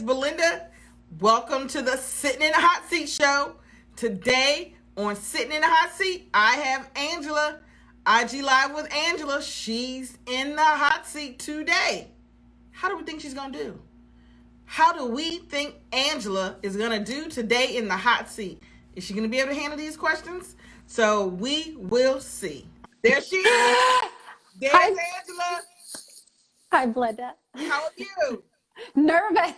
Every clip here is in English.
Belinda. Welcome to the Sitting in the Hot Seat show. Today on Sitting in the Hot Seat, I have Angela. IG Live with Angela. She's in the hot seat today. How do we think she's going to do? How do we think Angela is going to do today in the hot seat? Is she going to be able to handle these questions? So we will see. There she is. There's Hi. Angela. Hi, Belinda. How are you? Nervous.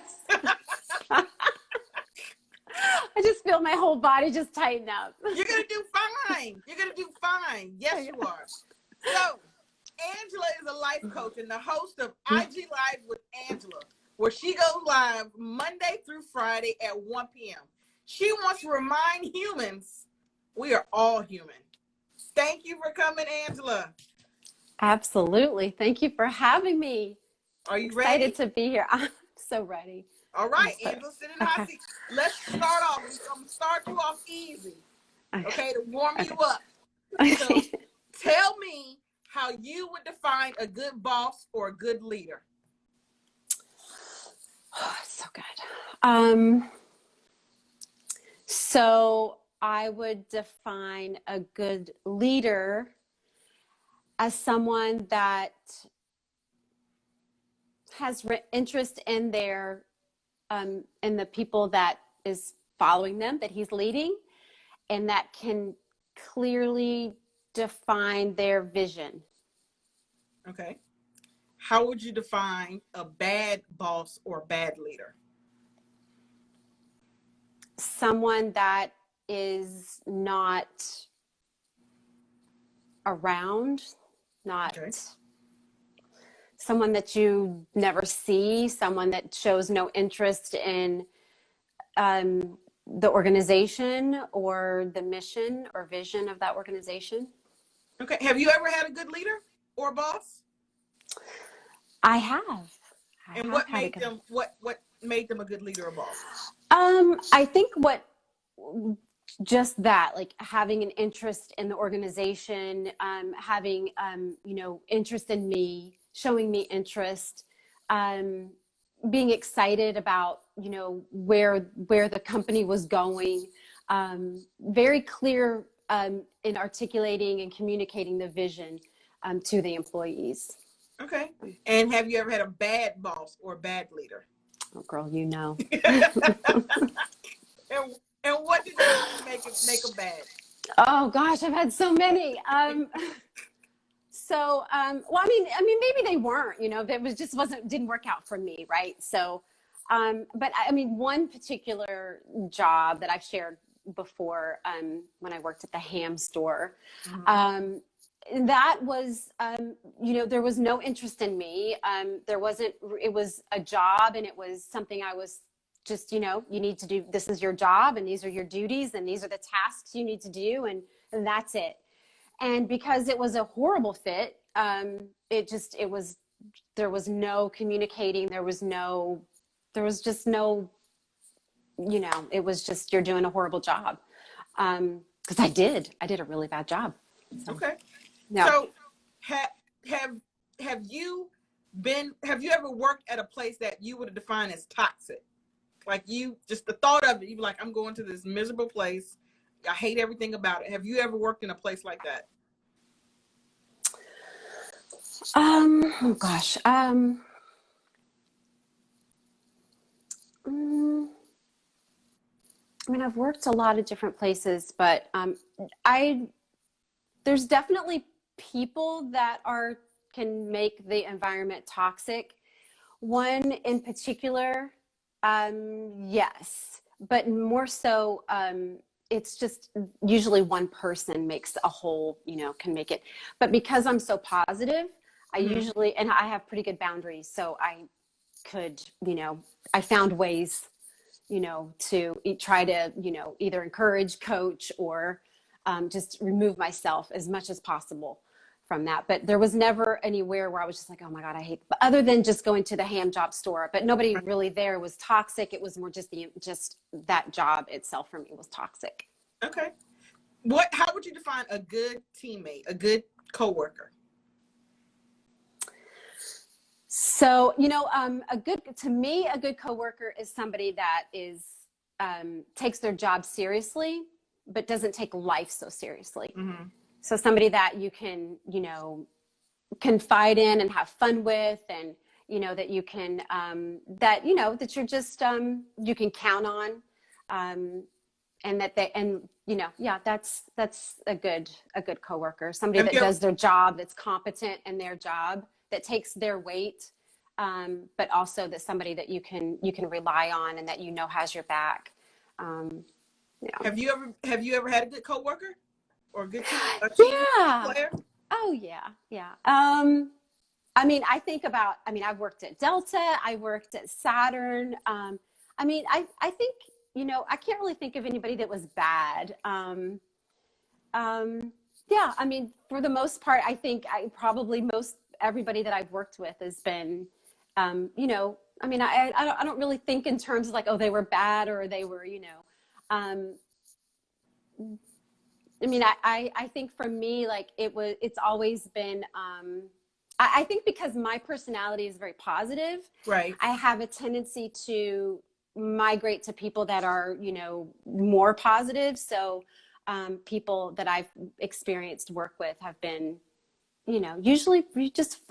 I just feel my whole body just tighten up. You're going to do fine. You're going to do fine. Yes, you are. So, Angela is a life coach and the host of IG Live with Angela, where she goes live Monday through Friday at 1 p.m. She wants to remind humans we are all human. Thank you for coming, Angela. Absolutely. Thank you for having me. Are you Excited ready? to be here. I'm so ready. All right, Angela, sit in the hot seat. Let's start off. I'm going to start you off easy, okay, to warm you up. So, tell me how you would define a good boss or a good leader. Oh, so good. So I would define a good leader as someone that has interest in their in the people that is following them, that he's leading, and that can clearly define their vision. Okay. How would you define a bad boss or bad leader? Someone that is not around, not someone that you never see, someone that shows no interest in the organization or the mission or vision of that organization. Okay. Have you ever had a good leader or boss? I have. And what made them a good leader or boss? I think just that, like having an interest in the organization, having interest in me, showing me interest, being excited about where the company was going, very clear in articulating and communicating the vision to the employees. Okay. And have you ever had a bad boss or a bad leader? Oh, girl, you know. And what did you make them bad? Oh gosh, I've had so many. Well, I mean, maybe they weren't. That didn't work out for me, right? So, but I mean, one particular job that I've shared before, when I worked at the ham store, that was, there was no interest in me. It was a job, and it was something I was just, you need to do. This is your job, and these are your duties, and these are the tasks you need to do, and that's it. And because it was a horrible fit, there was no communicating. There was just no, it was just, you're doing a horrible job. Cause I did a really bad job. So. Okay. No. So have you ever worked at a place that you would define as toxic? Like just the thought of it, you're like, I'm going to this miserable place. I hate everything about it. Have you ever worked in a place like that? Oh gosh. I mean, I've worked a lot of different places, but there's definitely people that can make the environment toxic. One in particular, yes, but more so, it's just usually one person makes a whole, can make it. But because I'm so positive, I usually, and I have pretty good boundaries, so I could, I found ways, to try to, either encourage, coach, or just remove myself as much as possible from that. But there was never anywhere where I was just like, oh my God, I hate, but other than just going to the ham job store, but nobody really there was toxic. It was more just that job itself for me was toxic. Okay. How would you define a good teammate, a good coworker? So, a good coworker is somebody that is, takes their job seriously, but doesn't take life so seriously. Mm-hmm. So somebody that you can, confide in and have fun with, and, that you can, that you're just, you can count on. And that they, and, yeah, that's a good coworker, somebody Have that you ever, does their job, that's competent in their job, that takes their weight, but also that somebody that you can rely on and that has your back. Um, yeah. have you ever had a good coworker or a team Yeah. player? Oh yeah. Yeah. I've worked at Delta. I worked at Saturn. I think, I can't really think of anybody that was bad. Yeah. For the most part, I think most everybody that I've worked with has been, I don't really think in terms of like, oh, they were bad or they were, um, I think for me, like it's always been, I think because my personality is very positive, Right. I have a tendency to migrate to people that are, more positive. So, people that I've experienced work with have been, usually we just,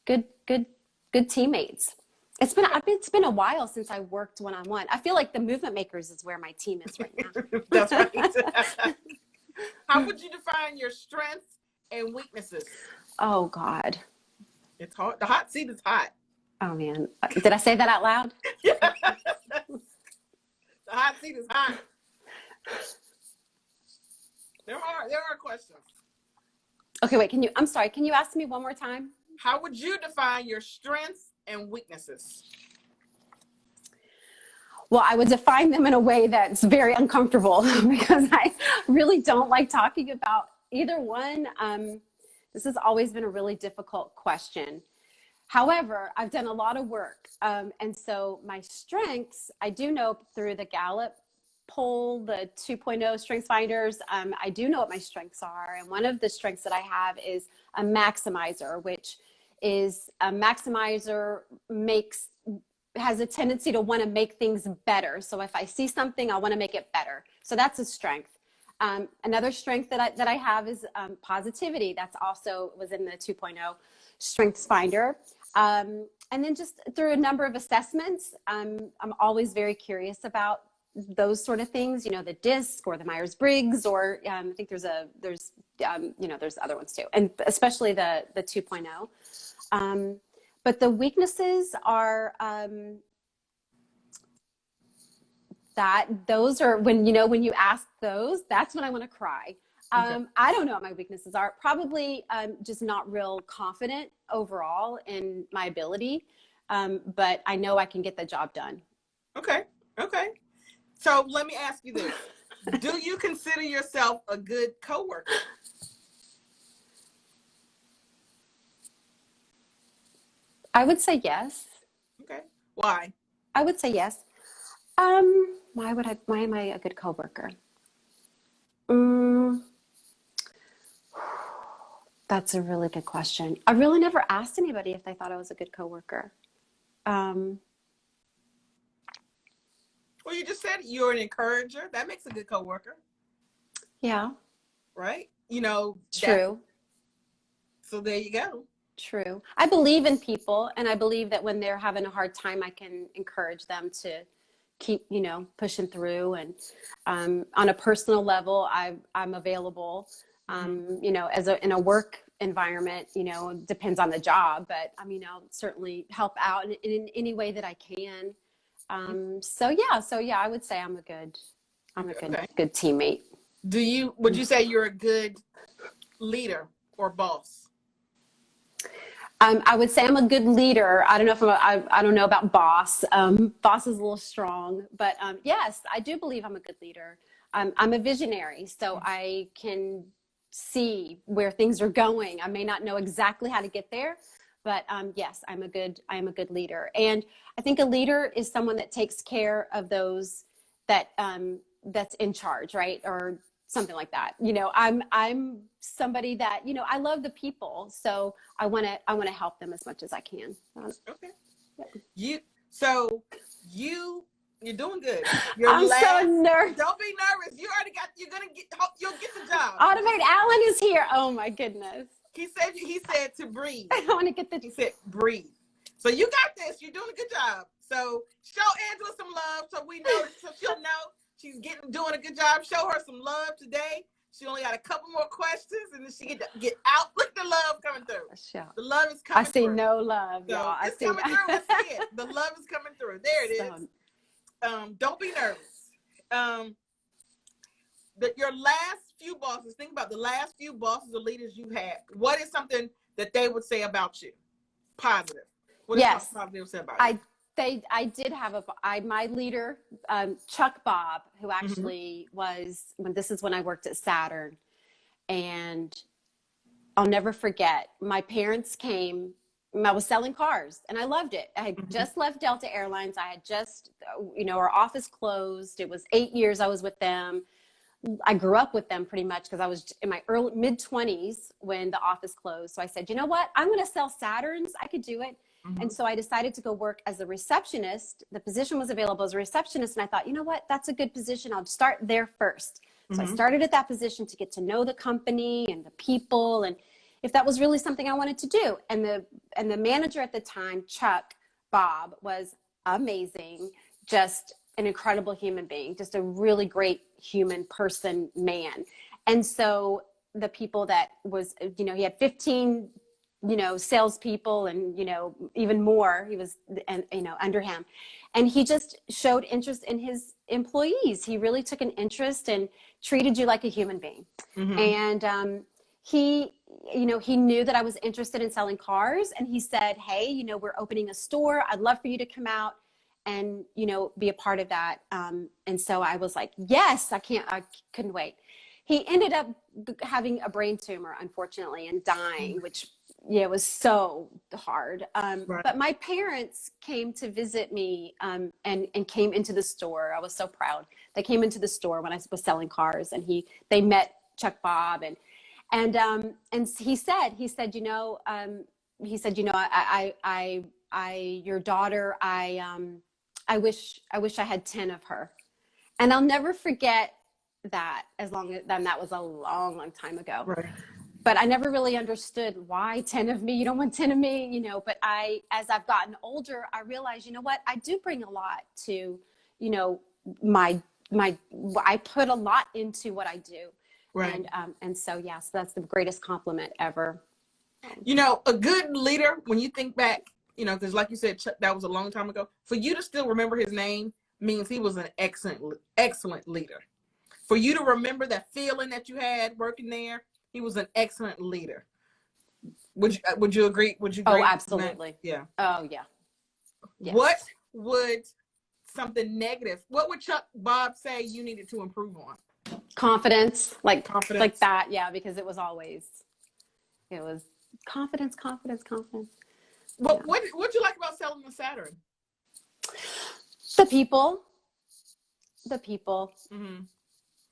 good, good, good teammates. It's been a while since I worked one-on-one. I feel like the movement makers is where my team is right That's now. right. How would you define your strengths and weaknesses? Oh God. It's hot. The hot seat is hot. Oh man. Did I say that out loud? Yeah. The hot seat is hot. There are questions. Okay, wait, I'm sorry, can you ask me one more time? How would you define your strengths and weaknesses? Well, I would define them in a way that's very uncomfortable because I really don't like talking about either one. This has always been a really difficult question. However, I've done a lot of work. And so my strengths, I do know through the Gallup poll, the 2.0 strengths finders, I do know what my strengths are. And one of the strengths that I have is a maximizer, which is a maximizer has a tendency to want to make things better. So if I see something, I want to make it better. So that's a strength. Another strength that I have is positivity. That's also was in the 2.0 strengths finder. And then just through a number of assessments, I'm always very curious about those sort of things, the DISC or the Myers-Briggs, or I think there's other ones too, and especially the 2.0. But the weaknesses are that those are when you ask those, that's when I want to cry. Okay. I don't know what my weaknesses are. Probably just not real confident overall in my ability, but I know I can get the job done. Okay. So let me ask you this. Do you consider yourself a good coworker? I would say yes. Okay. Why? I would say yes. Why am I a good coworker? That's a really good question. I really never asked anybody if they thought I was a good coworker. Well, you just said you're an encourager. That makes a good coworker, Yeah, right? true. So there you go. True. I believe in people, and I believe that when they're having a hard time, I can encourage them to keep, pushing through. And on a personal level, I'm available. In a work environment, depends on the job, but I'll certainly help out in any way that I can. So yeah, I would say I'm a good Okay. good teammate. Would you say you're a good leader or boss? I would say I'm a good leader. I don't know if I don't know about boss. Boss is a little strong, but yes, I do believe I'm a good leader. I'm a visionary, so I can see where things are going. I may not know exactly how to get there, but yes, I am a good leader. And I think a leader is someone that takes care of those that that's in charge, right? Or something like that. You know, I'm somebody that, you know, I love the people, so I want to help them as much as I can. Okay. Yeah. You're doing good. Your I'm so last, nervous. don't be nervous. You'll get the job. Automate Alan is here. Oh my goodness. He said to breathe. I want to get the. He said breathe. So you got this. You're doing a good job. So show Angela some love so we know, so she'll know she's doing a good job. Show her some love today. She only got a couple more questions and then she get out. Look at the love coming through. The love is coming through. I see no love, so y'all. It's coming through. I see it. The love is coming through. There it is. Don't be nervous. Your last few bosses, think about the last few bosses or leaders you had. What is something that they would say about you? Positive. What is something positive they would say about you? I did have my leader, Chuck Bob, who actually was, this is when I worked at Saturn, and I'll never forget, my parents came, I was selling cars and I loved it. I had just left Delta Airlines. I had just, you know, our office closed. It was 8 years I was with them. I grew up with them pretty much because I was in my mid-20s when the office closed. So I said, you know what? I'm going to sell Saturns. I could do it. And so I decided to go work as a receptionist. The position was available as a receptionist. And I thought, you know what? That's a good position. I'll start there first. So I started at that position to get to know the company and the people, and if that was really something I wanted to do. And the manager at the time, Chuck Bob, was amazing. Just an incredible human being, just a really great human person, man. And so the people that was, you know, he had 15, you know, salespeople and, you know, even more, he was, and, you know, under him. And he just showed interest in his employees. He really took an interest and treated you like a human being. And he, you know, he knew that I was interested in selling cars. And he said, hey, you know, we're opening a store. I'd love for you to come out and, you know, be a part of that. And so I was like, yes, I couldn't wait. He ended up having a brain tumor, unfortunately, and dying, which, yeah, was so hard. But my parents came to visit me and came into the store. I was so proud. They came into the store when I was selling cars, and they met Chuck Bob, and he said, you know, your daughter, I wish I had 10 of her. And I'll never forget that, that was a long time ago. Right. But I never really understood why 10 of me. You don't want 10 of me, you know, but as I've gotten older, I realized, you know what, I do bring a lot to, you know, I put a lot into what I do. Right. And so, yes, that's the greatest compliment ever. You know, a good leader, when you think back, you know, because like you said, Chuck, that was a long time ago. For you to still remember his name means he was an excellent leader. For you to remember that feeling that you had working there, he was an excellent leader. Would you agree? Would you agree? Oh, absolutely. Yeah. Oh, yeah. Yes. What would something negative, what would Chuck Bob say you needed to improve on? Confidence, like that. Yeah, because it was confidence. What'd you like about selling the Saturn? The people.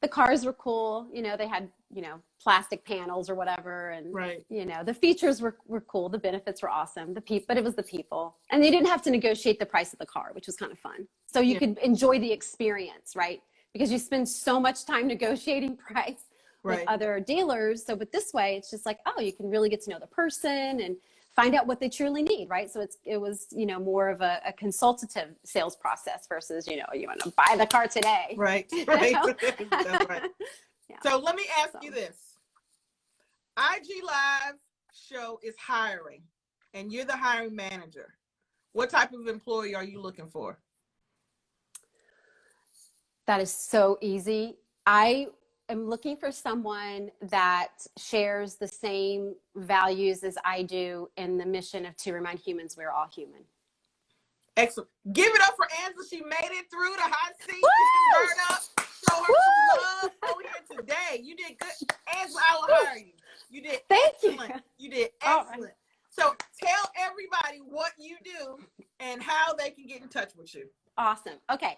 The cars were cool. You know, they had, you know, plastic panels or whatever. And, you know, the features were cool. The benefits were awesome. But it was the people. And you didn't have to negotiate the price of the car, which was kind of fun. So you could enjoy the experience, right? Because you spend so much time negotiating price with other dealers. So, but this way, it's just like, oh, you can really get to know the person and find out what they truly need, right? So it was, you know, more of a consultative sales process versus, you know, you want to buy the car today. Right. That's right. Yeah. So let me ask you this. IG Live show is hiring, and you're the hiring manager. What type of employee are you looking for? That is so easy. I am looking for someone that shares the same values as I do in the mission to remind humans we're all human. Excellent. Give it up for Angela. She made it through the hot seat. Burn up. Show her some love over here today. You did good. Angela, I will hire you. You did excellent. You did excellent. Right. So tell everybody what you do and how they can get in touch with you. Awesome. Okay.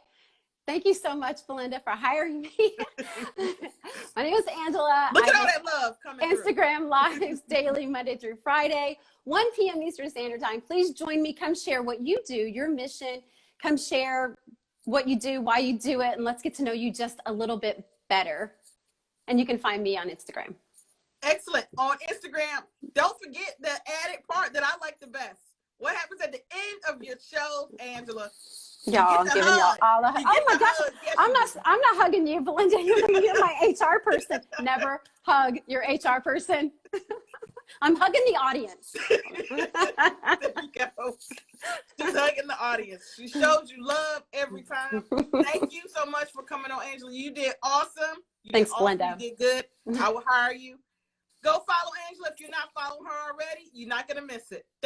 Thank you so much, Belinda, for hiring me. My name is Angela. Look at all that love coming through. Instagram Lives daily, Monday through Friday, 1 p.m. Eastern Standard Time. Please join me. Come share what you do, your mission. Come share what you do, why you do it, and let's get to know you just a little bit better. And you can find me on Instagram. Excellent. On Instagram, don't forget the added part that I like the best. What happens at the end of your show, Angela? Y'all, I'm giving y'all all the You oh get my the gosh, hug. Yes, I'm you not do. I'm not hugging you, Belinda. You're my HR person. Never hug your HR person. I'm hugging the audience. There you go. She's hugging the audience. She shows you love every time. Thank you so much for coming on, Angela. You did awesome. Thanks, Belinda. You did good. I will hire you. Go follow Angela. If you're not following her already, you're not going to miss it. Thank